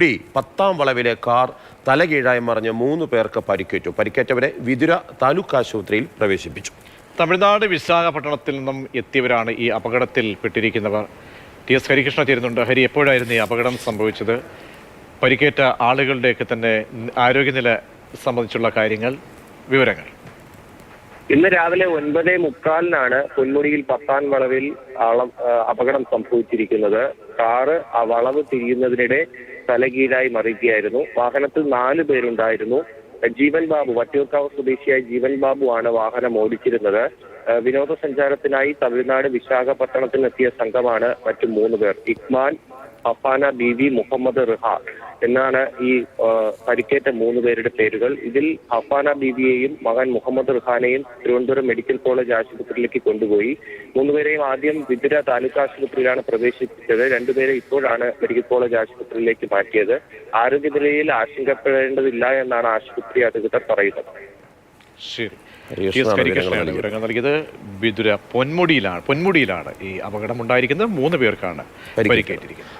10-ാം വളവിലെ car തലകീഴായി മറിഞ്ഞ് 3 പേർക്ക് പരിക്കേറ്റു. പരിക്കേറ്റവരെ വിതുര താലൂക്ക് ആശുപത്രിയിൽ പ്രവേശിപ്പിച്ചു. തമിഴ്നാട് വിശാഖപട്ടണത്തിൽ നിന്നും എത്തിയവരാണ് ഈ അപകടത്തിൽ പെട്ടിരിക്കുന്നവർ. TS ഹരികൃഷ്ണ ചേരുന്നുണ്ട്. ഹരി, എപ്പോഴായിരുന്നു ഈ അപകടം സംഭവിച്ചത്? പരിക്കേറ്റ ആളുകളുടെയൊക്കെ തന്നെ ആരോഗ്യനില സംബന്ധിച്ചുള്ള കാര്യങ്ങൾ, വിവരങ്ങൾ. ഇന്ന് രാവിലെ 9:45 പൊന്മുടിയിൽ 10-ാം വളവിൽ അപകടം സംഭവിച്ചിരിക്കുന്നത്. കാറ് ആ വളവ് തിരിയുന്നതിനിടെ തലകീഴായി മറിയുകയായിരുന്നു. വാഹനത്തിൽ 4 പേരുണ്ടായിരുന്നു. ജീവൻ ബാബു, വട്ടിയൂർക്കാവ് സ്വദേശിയായ ജീവൻ ബാബു ആണ് വാഹനം ഓടിച്ചിരുന്നത്. വിനോദസഞ്ചാരത്തിനായി തമിഴ്നാട് വിശാഖപട്ടണത്തിനെത്തിയ സംഘമാണ് മറ്റു 3 പേർ. ഇക്മാൻ, ഹഫാന ബീവി, മുഹമ്മദ് റിഹാർ എന്നാണ് ഈ പരിക്കേറ്റ 3 പേരുടെ പേരുകൾ. ഇതിൽ ഹഫാന ബീവിയെയും മകൻ മുഹമ്മദ് റിഹാനെയും തിരുവനന്തപുരം മെഡിക്കൽ കോളേജ് ആശുപത്രിയിലേക്ക് കൊണ്ടുപോയി. 3 പേരെയും ആദ്യം വിതുര താലൂക്ക് ആശുപത്രിയിലാണ് പ്രവേശിപ്പിച്ചത്. 2 പേരെ ഇപ്പോഴാണ് മെഡിക്കൽ കോളേജ് ആശുപത്രിയിലേക്ക് മാറ്റിയത്. ആരോഗ്യനിലയിൽ ആശങ്കപ്പെടേണ്ടതില്ല എന്നാണ് ആശുപത്രി അധികൃതർ പറയുന്നത്. ശരി, വിവരങ്ങൾ നൽകിയത്. വിതുര പൊന്മുടിയിലാണ് ഈ അപകടം ഉണ്ടായിരിക്കുന്നത്. 3 പേർക്കാണ് പരിക്കേറ്റിരിക്കുന്നത്.